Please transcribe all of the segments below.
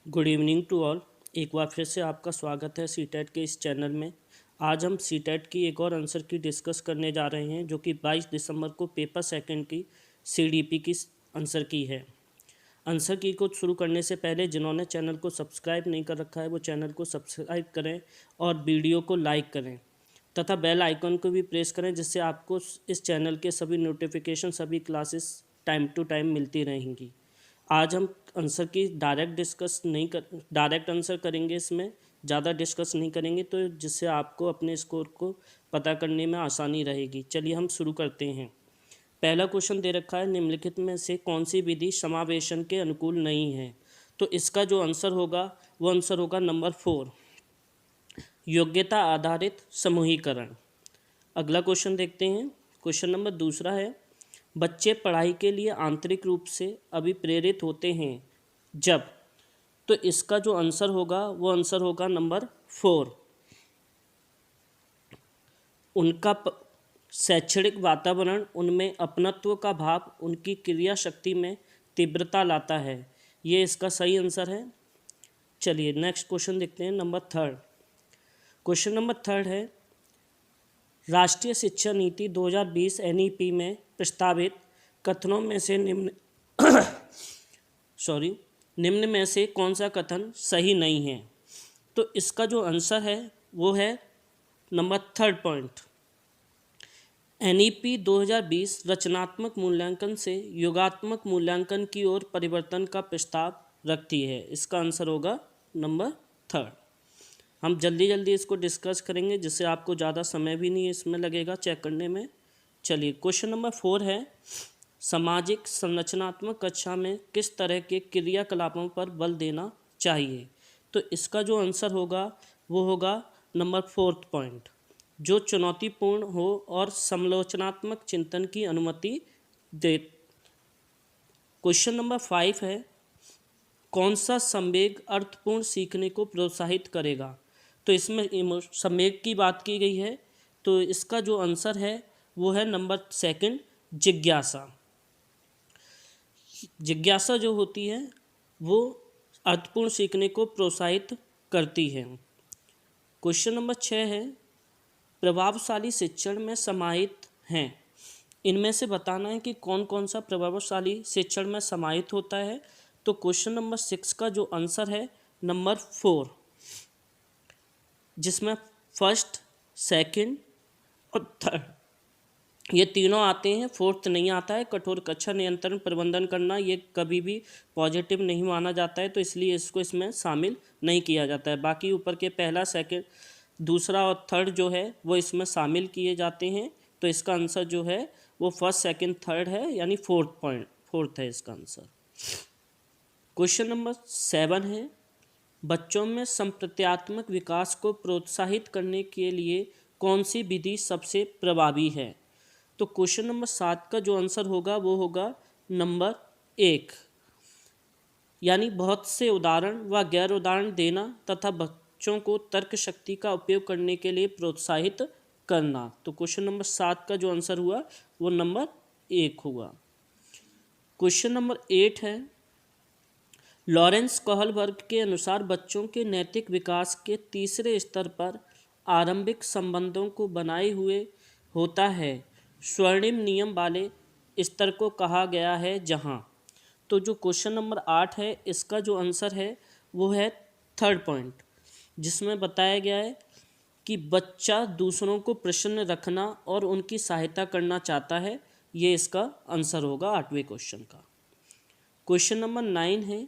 Good evening to all. एक बार फिर से आपका स्वागत है सीटेट के इस चैनल में। आज हम सीटेट की एक और आंसर की डिस्कस करने जा रहे हैं जो कि 22 दिसंबर को पेपर सेकंड की सीडीपी की आंसर की है। आंसर की को शुरू करने से पहले जिन्होंने चैनल को सब्सक्राइब नहीं कर रखा है वो चैनल को सब्सक्राइब करें और वीडियो को लाइक करें तथा बेल आइकन को भी प्रेस करें, जिससे आपको इस चैनल के सभी नोटिफिकेशन, सभी क्लासेस टाइम टू टाइम मिलती रहेंगी। आज हम आंसर की डायरेक्ट आंसर करेंगे, इसमें ज़्यादा डिस्कस नहीं करेंगे, तो जिससे आपको अपने स्कोर को पता करने में आसानी रहेगी। चलिए हम शुरू करते हैं। पहला क्वेश्चन दे रखा है, निम्नलिखित में से कौन सी विधि समावेशन के अनुकूल नहीं है। तो इसका जो आंसर होगा वो आंसर होगा नंबर 4, योग्यता आधारित समूहीकरण। अगला क्वेश्चन देखते हैं। क्वेश्चन नंबर दूसरा है, बच्चे पढ़ाई के लिए आंतरिक रूप से अभिप्रेरित होते हैं जब। तो इसका जो आंसर होगा वो आंसर होगा नंबर 4, उनका शैक्षणिक वातावरण उनमें अपनत्व का भाव उनकी क्रिया शक्ति में तीव्रता लाता है। ये इसका सही आंसर है। चलिए नेक्स्ट क्वेश्चन देखते हैं, नंबर 3। क्वेश्चन नंबर 3 है, राष्ट्रीय शिक्षा नीति 2020 एनईपी में प्रस्तावित कथनों में से निम्न में से कौन सा कथन सही नहीं है। तो इसका जो आंसर है वो है नंबर 3 पॉइंट, एनईपी 2020 रचनात्मक मूल्यांकन से योगात्मक मूल्यांकन की ओर परिवर्तन का प्रस्ताव रखती है। इसका आंसर होगा नंबर 3। हम जल्दी जल्दी इसको डिस्कस करेंगे, जिससे आपको ज़्यादा समय भी नहीं इसमें लगेगा चेक करने में। चलिए क्वेश्चन नंबर 4 है, सामाजिक संरचनात्मक कक्षा में किस तरह के क्रियाकलापों पर बल देना चाहिए। तो इसका जो आंसर होगा वो होगा नंबर 4 पॉइंट, जो चुनौतीपूर्ण हो और समालोचनात्मक चिंतन की अनुमति दे। क्वेश्चन नंबर 5 है, कौन सा संवेग अर्थपूर्ण सीखने को प्रोत्साहित करेगा। तो इसमें संवेग की बात की गई है, तो इसका जो आंसर है वो है नंबर 2, जिज्ञासा। जिज्ञासा जो होती है वो अर्थपूर्ण सीखने को प्रोत्साहित करती है। क्वेश्चन नंबर 6 है, प्रभावशाली शिक्षण में समाहित हैं। इनमें से बताना है कि कौन कौन सा प्रभावशाली शिक्षण में समाहित होता है। तो क्वेश्चन नंबर 6 का जो आंसर है नंबर 4, जिसमें फर्स्ट, सेकंड और थर्ड ये तीनों आते हैं, फोर्थ नहीं आता है। कठोर कक्षा नियंत्रण प्रबंधन करना ये कभी भी पॉजिटिव नहीं माना जाता है, तो इसलिए इसको इसमें शामिल नहीं किया जाता है। बाकी ऊपर के पहला, सेकंड, दूसरा और थर्ड जो है वो इसमें शामिल किए जाते हैं। तो इसका आंसर जो है वो फर्स्ट, सेकंड, थर्ड है, यानी 4 है इसका आंसर। क्वेश्चन नंबर 7 है, बच्चों में संप्रत्यात्मक विकास को प्रोत्साहित करने के लिए कौन सी विधि सबसे प्रभावी है। तो क्वेश्चन नंबर 7 का जो आंसर होगा वो होगा नंबर 1, यानी बहुत से उदाहरण व गैर उदाहरण देना तथा बच्चों को तर्क शक्ति का उपयोग करने के लिए प्रोत्साहित करना। तो क्वेश्चन नंबर 7 का जो आंसर हुआ वो नंबर 1 हुआ। क्वेश्चन नंबर 8 है, लॉरेंस कोहलबर्ग के अनुसार बच्चों के नैतिक विकास के तीसरे स्तर पर आरंभिक संबंधों को बनाए हुए होता है स्वर्णिम नियम वाले स्तर को कहा गया है जहाँ। तो जो क्वेश्चन नंबर 8 है इसका जो आंसर है वो है 3 पॉइंट, जिसमें बताया गया है कि बच्चा दूसरों को प्रसन्न रखना और उनकी सहायता करना चाहता है। ये इसका आंसर होगा 8वें क्वेश्चन का। क्वेश्चन नंबर 9 है,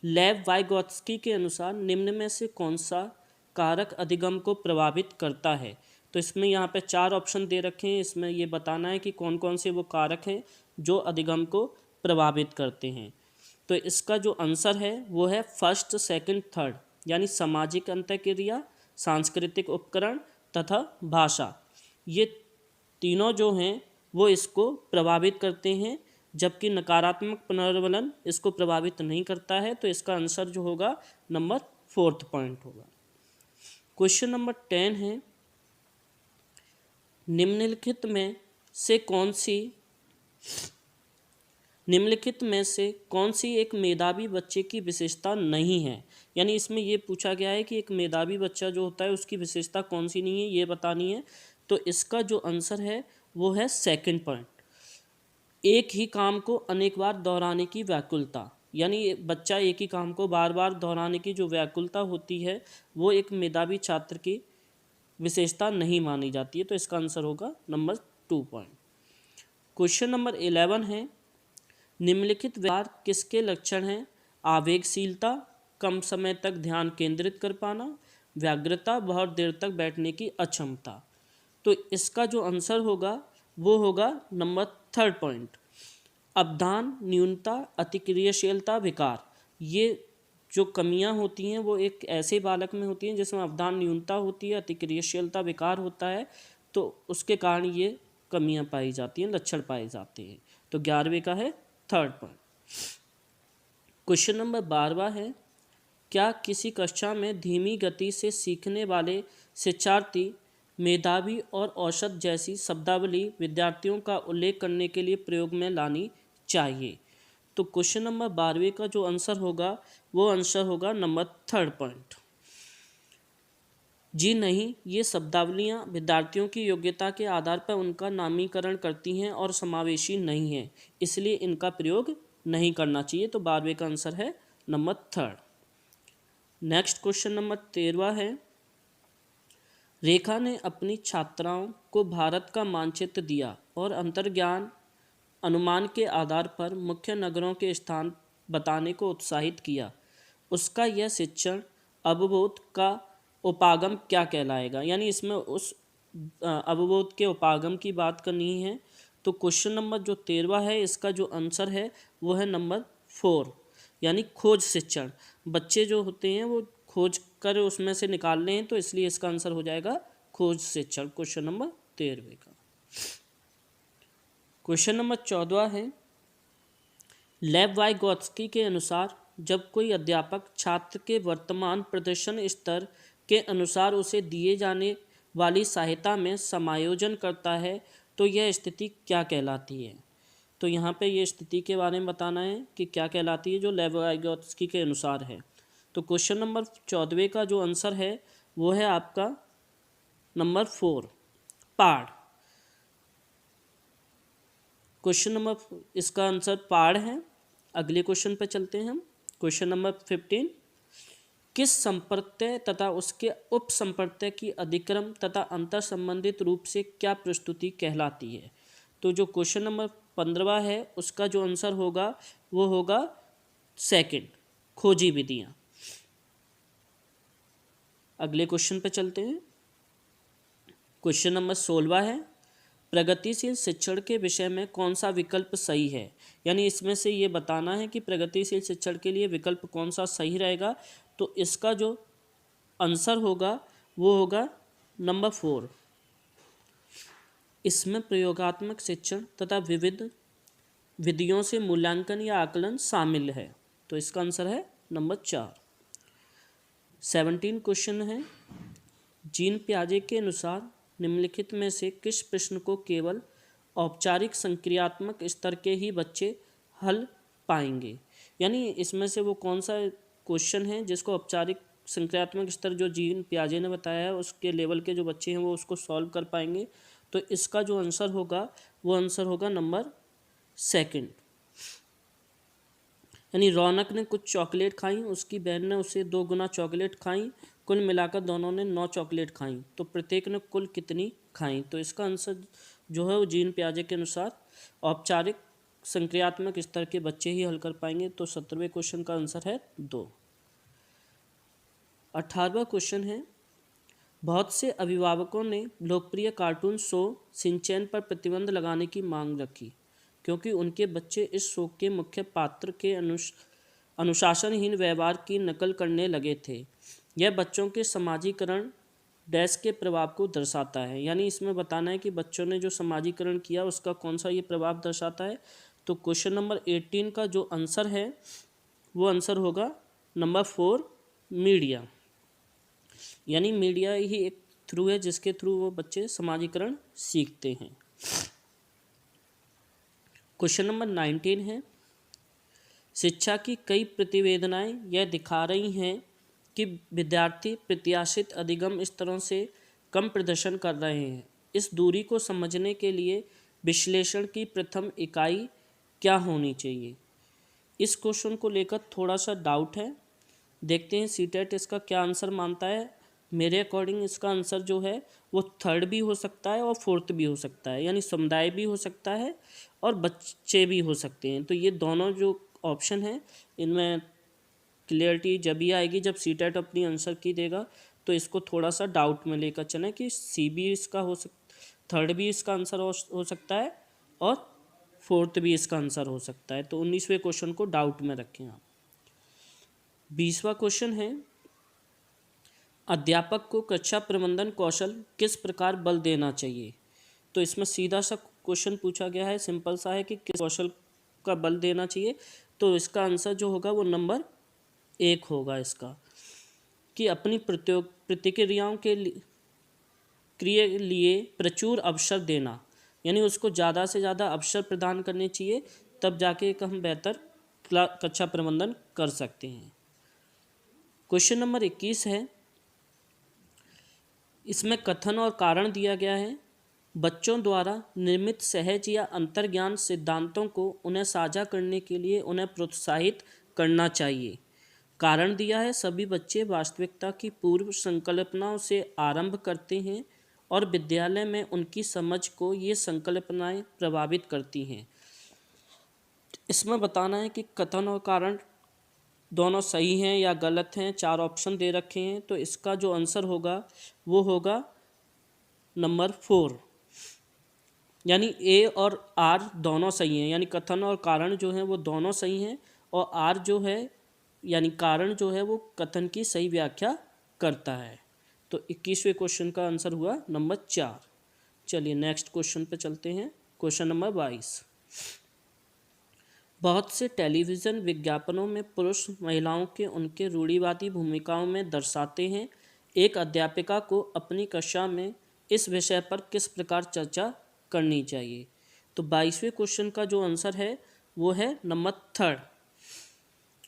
लेव वाइगोत्स्की के अनुसार निम्न में से कौन सा कारक अधिगम को प्रभावित करता है। तो इसमें यहाँ पे 4 ऑप्शन दे रखे हैं, इसमें ये बताना है कि कौन कौन से वो कारक हैं जो अधिगम को प्रभावित करते हैं। तो इसका जो आंसर है वो है फर्स्ट, सेकंड, थर्ड, यानी सामाजिक अंतःक्रिया, सांस्कृतिक उपकरण तथा भाषा। ये तीनों जो हैं वो इसको प्रभावित करते हैं, जबकि नकारात्मक पुनर्वलन इसको प्रभावित नहीं करता है। तो इसका आंसर जो होगा नंबर 4 पॉइंट होगा। क्वेश्चन नंबर 10 है, निम्नलिखित में से कौन सी निम्नलिखित में से कौन सी एक मेधावी बच्चे की विशेषता नहीं है। यानी इसमें ये पूछा गया है कि एक मेधावी बच्चा जो होता है उसकी विशेषता कौन सी नहीं है, ये बतानी है। तो इसका जो आंसर है वो है सेकंड पॉइंट, एक ही काम को अनेक बार दोहराने की व्याकुलता। यानी बच्चा एक ही काम को बार बार दोहराने की जो व्याकुलता होती है वो एक मेधावी छात्र की विशेषता नहीं मानी जाती है। तो इसका आंसर होगा नंबर 2 पॉइंट। क्वेश्चन नंबर 11 है, निम्नलिखित व्यवहार किसके लक्षण हैं? आवेगशीलता, कम समय तक ध्यान केंद्रित कर पाना, व्यग्रता, बहुत देर तक बैठने की अक्षमता। तो इसका जो आंसर होगा वो होगा नंबर 3 पॉइंट, अवधान न्यूनता, अतिक्रियाशीलता, विकार। ये जो कमियां होती हैं वो एक ऐसे बालक में होती हैं जिसमें अवधान न्यूनता होती है, अतिक्रियाशीलता विकार होता है, तो उसके कारण ये कमियां पाई जाती हैं, लक्षण पाए जाते हैं। तो 11वें का है 3 पॉइंट। क्वेश्चन नंबर 12 है, क्या किसी कक्षा में धीमी गति से सीखने वाले शिक्षार्थी मेधावी और औसत जैसी शब्दावली विद्यार्थियों का उल्लेख करने के लिए प्रयोग में लानी चाहिए? तो क्वेश्चन नंबर 12वें का जो आंसर होगा वो आंसर होगा नंबर 3 पॉइंट, जी नहीं, ये शब्दावलियाँ विद्यार्थियों की योग्यता के आधार पर उनका नामीकरण करती हैं और समावेशी नहीं है, इसलिए इनका प्रयोग नहीं करना चाहिए। तो 12वें का आंसर है नंबर 3। नेक्स्ट क्वेश्चन नंबर 13 है, रेखा ने अपनी छात्राओं को भारत का मानचित्र दिया और अंतर्ज्ञान अनुमान के आधार पर मुख्य नगरों के स्थान बताने को उत्साहित किया। उसका यह शिक्षण अवबोध का उपागम क्या कहलाएगा? यानी इसमें उस अवबोध के उपागम की बात करनी है। तो क्वेश्चन नंबर जो 13 है इसका जो आंसर है वो है नंबर 4, यानी खोज शिक्षण। बच्चे जो होते हैं वो खोज कर उसमें से निकाल रहे हैं, तो इसलिए इसका आंसर हो जाएगा खोज शिक्षण, क्वेश्चन नंबर 13 का। क्वेश्चन नंबर 14 है, लेव वाइगोत्स्की के अनुसार जब कोई अध्यापक छात्र के वर्तमान प्रदर्शन स्तर के अनुसार उसे दिए जाने वाली सहायता में समायोजन करता है तो यह स्थिति क्या कहलाती है? तो यहाँ पे ये स्थिति के बारे में बताना है कि क्या कहलाती है जो लेव वाइगोत्स्की के अनुसार है। तो क्वेश्चन नंबर 14 का जो आंसर है वो है आपका नंबर 4, पाड़। क्वेश्चन नंबर इसका आंसर पाड़ है। अगले क्वेश्चन पर चलते हैं हम। क्वेश्चन नंबर 15, किस संप्रत्यय तथा उसके उप संप्रत्यय की अधिक्रम तथा अंतर संबंधित रूप से क्या प्रस्तुति कहलाती है? तो जो क्वेश्चन नंबर 15 है उसका जो आंसर होगा वो होगा सेकंड, खोजी विधियाँ। अगले क्वेश्चन पे चलते हैं। क्वेश्चन नंबर 16 है, प्रगतिशील शिक्षण के विषय में कौन सा विकल्प सही है? यानी इसमें से ये बताना है कि प्रगतिशील शिक्षण के लिए विकल्प कौन सा सही रहेगा। तो इसका जो आंसर होगा वो होगा नंबर 4, इसमें प्रयोगात्मक शिक्षण तथा विविध विधियों से मूल्यांकन या आकलन शामिल है। तो इसका आंसर है नंबर 4। 17 क्वेश्चन है, जीन पियाजे के अनुसार निम्नलिखित में से किस प्रश्न को केवल औपचारिक संक्रियात्मक स्तर के ही बच्चे हल पाएंगे? यानी इसमें से वो कौन सा क्वेश्चन है जिसको औपचारिक संक्रियात्मक स्तर जो जीन पियाजे ने बताया है उसके लेवल के जो बच्चे हैं वो उसको सॉल्व कर पाएंगे? तो इसका जो आंसर होगा वो आंसर होगा नंबर 2। यानी रौनक ने कुछ चॉकलेट खाई, उसकी बहन ने उसे 2 गुना चॉकलेट खाई, कुल मिलाकर दोनों ने 9 चॉकलेट खाई, तो प्रत्येक ने कुल कितनी खाई? तो इसका आंसर जो है वो जीन पियाजे के अनुसार औपचारिक संक्रियात्मक स्तर के बच्चे ही हल कर पाएंगे। तो 17वें क्वेश्चन का आंसर है 2। 18वां क्वेश्चन है, बहुत से अभिभावकों ने लोकप्रिय कार्टून शो शिनचैन पर प्रतिबंध लगाने की मांग रखी क्योंकि उनके बच्चे इस शो के मुख्य पात्र के अनुशासनहीन व्यवहार की नकल करने लगे थे। यह बच्चों के समाजीकरण डैश के प्रभाव को दर्शाता है। यानी इसमें बताना है कि बच्चों ने जो समाजीकरण किया उसका कौन सा ये प्रभाव दर्शाता है। तो क्वेश्चन नंबर 18 का जो आंसर है वो आंसर होगा नंबर 4, मीडिया। यानी मीडिया ही एक थ्रू है जिसके थ्रू वो बच्चे समाजीकरण सीखते हैं। क्वेश्चन नंबर 19 है, शिक्षा की कई प्रतिवेदनाएं यह दिखा रही हैं कि विद्यार्थी प्रत्याशित अधिगम स्तरों से कम प्रदर्शन कर रहे हैं। इस दूरी को समझने के लिए विश्लेषण की प्रथम इकाई क्या होनी चाहिए? इस क्वेश्चन को लेकर थोड़ा सा डाउट है। देखते हैं सीटेट इसका क्या आंसर मानता है। मेरे अकॉर्डिंग इसका आंसर जो है वो थर्ड भी हो सकता है और फोर्थ भी हो सकता है, यानी समुदाय भी हो सकता है और बच्चे भी हो सकते हैं। तो ये दोनों जो ऑप्शन है इनमें क्लियरिटी जब ही आएगी जब सीटेट अपनी आंसर की देगा। तो इसको थोड़ा सा डाउट में लेकर चलें कि सी भी इसका थर्ड भी इसका आंसर हो सकता है और फोर्थ भी इसका आंसर हो सकता है। तो 19वें क्वेश्चन को डाउट में रखें आप। 20वां क्वेश्चन है, अध्यापक को कक्षा प्रबंधन कौशल किस प्रकार बल देना चाहिए? तो इसमें सीधा सा क्वेश्चन पूछा गया है, सिंपल सा है कि किस कौशल का बल देना चाहिए। तो इसका आंसर जो होगा वो नंबर 1 होगा इसका, कि अपनी प्रतिक्रियाओं के लिए प्रचुर अवसर देना, यानी उसको ज़्यादा से ज़्यादा अवसर प्रदान करने चाहिए, तब जाके एक हम बेहतर कक्षा प्रबंधन कर सकते हैं। क्वेश्चन नंबर 21 है, इसमें कथन और कारण दिया गया है। बच्चों द्वारा निर्मित सहज या अंतर्ज्ञान सिद्धांतों को उन्हें साझा करने के लिए उन्हें प्रोत्साहित करना चाहिए। कारण दिया है, सभी बच्चे वास्तविकता की पूर्व संकल्पनाओं से आरंभ करते हैं और विद्यालय में उनकी समझ को ये संकल्पनाएं प्रभावित करती हैं। इसमें बताना है कि कथन और कारण दोनों सही हैं या गलत हैं। 4 ऑप्शन दे रखे हैं, तो इसका जो आंसर होगा वो होगा नंबर 4, यानी ए और आर दोनों सही हैं, यानी कथन और कारण जो हैं वो दोनों सही हैं और आर जो है यानी कारण जो है वो कथन की सही व्याख्या करता है। तो 21वें क्वेश्चन का आंसर हुआ नंबर 4। चलिए नेक्स्ट क्वेश्चन पे चलते हैं। क्वेश्चन नंबर 22, बहुत से टेलीविज़न विज्ञापनों में पुरुष महिलाओं के उनके रूढ़िवादी भूमिकाओं में दर्शाते हैं। एक अध्यापिका को अपनी कक्षा में इस विषय पर किस प्रकार चर्चा करनी चाहिए? तो 22वें क्वेश्चन का जो आंसर है वो है नंबर 3।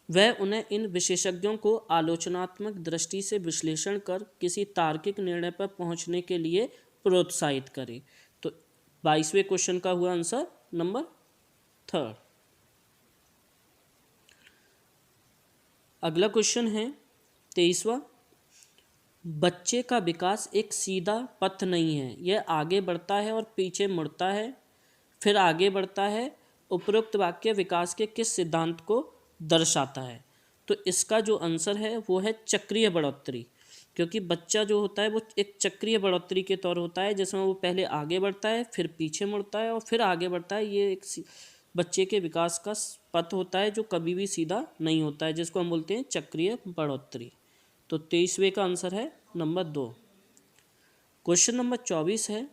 वह उन्हें इन विशेषज्ञों को आलोचनात्मक दृष्टि से विश्लेषण कर किसी तार्किक निर्णय पर पहुंचने के लिए प्रोत्साहित करे। तो 22वें क्वेश्चन का हुआ आंसर नंबर 3। अगला क्वेश्चन है 23वां, बच्चे का विकास एक सीधा पथ नहीं है, यह आगे बढ़ता है और पीछे मुड़ता है, फिर आगे बढ़ता है। उपरोक्त वाक्य विकास के किस सिद्धांत को दर्शाता है? तो इसका जो आंसर है वो है चक्रीय बढ़ोतरी, क्योंकि बच्चा जो होता है वो एक चक्रीय बढ़ोतरी के तौर होता है, जिसमें वो पहले आगे बढ़ता है, फिर पीछे मुड़ता है और फिर आगे बढ़ता है। ये एक बच्चे के विकास का पथ होता है जो कभी भी सीधा नहीं होता है, जिसको हम बोलते हैं चक्रीय बढ़ोतरी। तो 23वें का आंसर है नंबर 2। क्वेश्चन नंबर 24 है,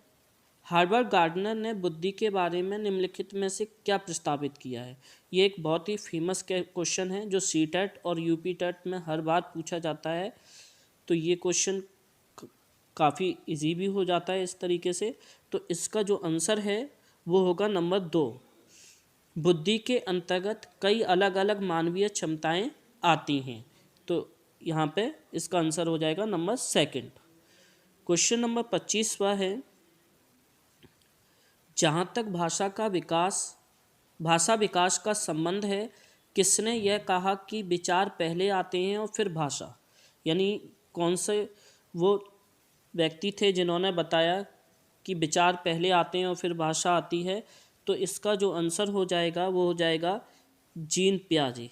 हार्वर्ड गार्डनर ने बुद्धि के बारे में निम्नलिखित में से क्या प्रस्तावित किया है? ये एक बहुत ही फेमस क्वेश्चन है जो सीटेट और यूपीटेट में हर बार पूछा जाता है। तो ये क्वेश्चन काफ़ी इजी भी हो जाता है इस तरीके से। तो इसका जो आंसर है वो होगा नंबर 2। बुद्धि के अंतर्गत कई अलग अलग मानवीय क्षमताएं आती हैं। तो यहाँ पे इसका आंसर हो जाएगा नंबर 2। क्वेश्चन नंबर 25वां है, जहाँ तक भाषा विकास का संबंध है, किसने यह कहा कि विचार पहले आते हैं और फिर भाषा? यानी कौन से वो व्यक्ति थे जिन्होंने बताया कि विचार पहले आते हैं और फिर भाषा आती है? तो इसका जो आंसर हो जाएगा वो हो जाएगा जीन पियाजे।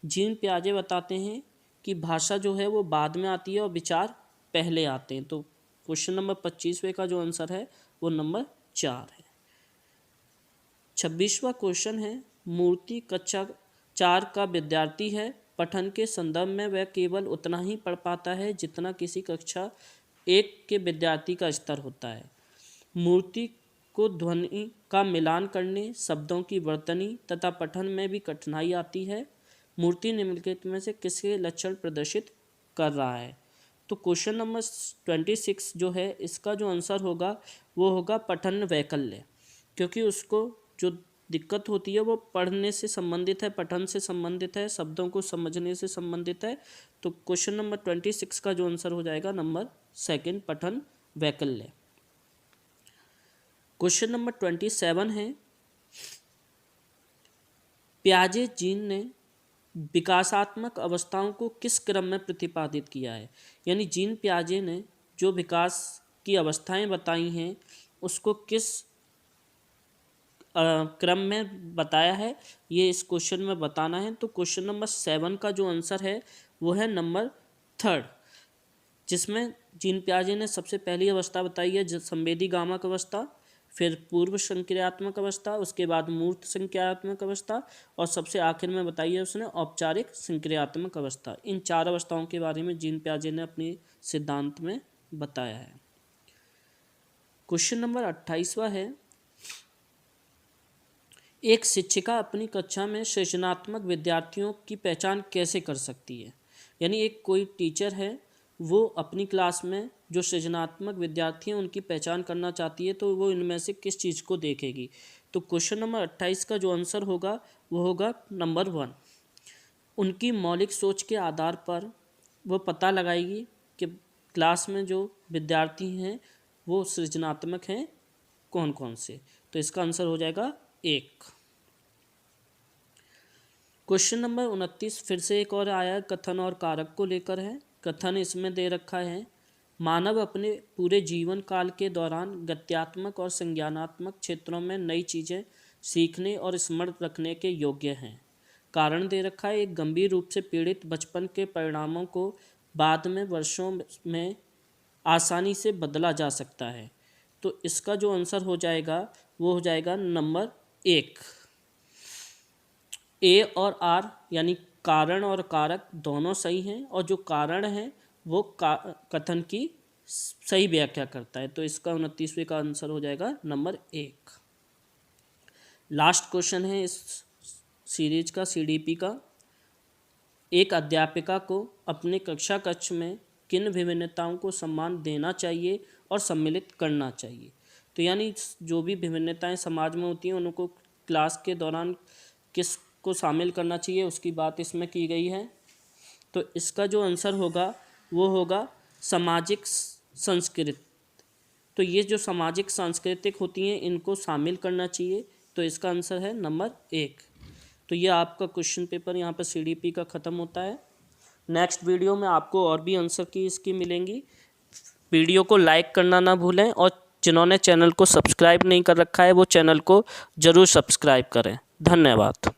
जीन पियाजे बताते हैं कि भाषा जो है वो बाद में आती है और विचार पहले आते हैं। तो क्वेश्चन नंबर 25वें का जो आंसर है वो नंबर 4 है। 26वां क्वेश्चन है, मूर्ति कक्षा 4 का विद्यार्थी है। पठन के संदर्भ में वह केवल उतना ही पढ़ पाता है जितना किसी कक्षा 1 के विद्यार्थी का स्तर होता है। मूर्ति को ध्वनि का मिलान करने, शब्दों की वर्तनी तथा पठन में भी कठिनाई आती है। मूर्ति निम्नलिखित में से किसके लक्षण प्रदर्शित कर रहा है? तो क्वेश्चन नंबर 26 जो है इसका जो आंसर होगा वो होगा पठन वैकल्य, क्योंकि उसको जो दिक्कत होती है वो पढ़ने से संबंधित है, पठन से संबंधित है, शब्दों को समझने से संबंधित है। तो क्वेश्चन नंबर 26 का जो आंसर हो जाएगा नंबर सेकंड, पठन वैकल्य। क्वेश्चन नंबर 27 है, पियाजे जीन ने विकासात्मक अवस्थाओं को किस क्रम में प्रतिपादित किया है। यानी जीन पियाजे ने जो विकास की अवस्थाएं बताई हैं उसको किस क्रम में बताया है, ये इस क्वेश्चन में बताना है। तो क्वेश्चन नंबर 7 का जो आंसर है वो है नंबर 3, जिसमें जीन पियाजे ने सबसे पहली अवस्था बताई है संवेदी गामक अवस्था, फिर पूर्व संक्रियात्मक अवस्था, उसके बाद मूर्त संक्रियात्मक अवस्था और सबसे आखिर में बताई है उसने औपचारिक संक्रियात्मक अवस्था। इन 4 अवस्थाओं के बारे में जीन पियाजे ने अपने सिद्धांत में बताया है। क्वेश्चन नंबर 28वां है, एक शिक्षिका अपनी कक्षा में सृजनात्मक विद्यार्थियों की पहचान कैसे कर सकती है। यानी एक कोई टीचर है वो अपनी क्लास में जो सृजनात्मक विद्यार्थी हैं उनकी पहचान करना चाहती है, तो वो इनमें से किस चीज़ को देखेगी। तो क्वेश्चन नंबर 28 का जो आंसर होगा वो होगा नंबर 1, उनकी मौलिक सोच के आधार पर वो पता लगाएगी कि क्लास में जो विद्यार्थी हैं वो सृजनात्मक हैं कौन कौन से। तो इसका आंसर हो जाएगा 1। क्वेश्चन नंबर 29 फिर से एक और आया, कथन और कारक को लेकर है। कथन इसमें दे रखा है, मानव अपने पूरे जीवन काल के दौरान गत्यात्मक और संज्ञानात्मक क्षेत्रों में नई चीज़ें सीखने और स्मरण रखने के योग्य हैं। कारण दे रखा है, एक गंभीर रूप से पीड़ित बचपन के परिणामों को बाद में वर्षों में आसानी से बदला जा सकता है। तो इसका जो आंसर हो जाएगा वो हो जाएगा नंबर 1। ए और आर यानी कारण और कारक दोनों सही हैं और जो कारण है वो कथन की सही व्याख्या करता है। तो इसका 29वें का आंसर हो जाएगा नंबर 1। लास्ट क्वेश्चन है इस सीरीज का, सीडीपी का, एक अध्यापिका को अपने कक्षा कक्ष में किन विभिन्नताओं को सम्मान देना चाहिए और सम्मिलित करना चाहिए। तो यानी जो भी विभिन्नताएं समाज में होती हैं उनको क्लास के दौरान किस को शामिल करना चाहिए उसकी बात इसमें की गई है। तो इसका जो आंसर होगा वो होगा सामाजिक संस्कृति। तो ये जो सामाजिक सांस्कृतिक होती हैं इनको शामिल करना चाहिए। तो इसका आंसर है नंबर 1। तो ये आपका क्वेश्चन पेपर यहाँ पर सीडीपी का ख़त्म होता है। नेक्स्ट वीडियो में आपको और भी आंसर की इसकी मिलेंगी। वीडियो को लाइक करना ना भूलें और जिन्होंने चैनल को सब्सक्राइब नहीं कर रखा है वो चैनल को ज़रूर सब्सक्राइब करें। धन्यवाद।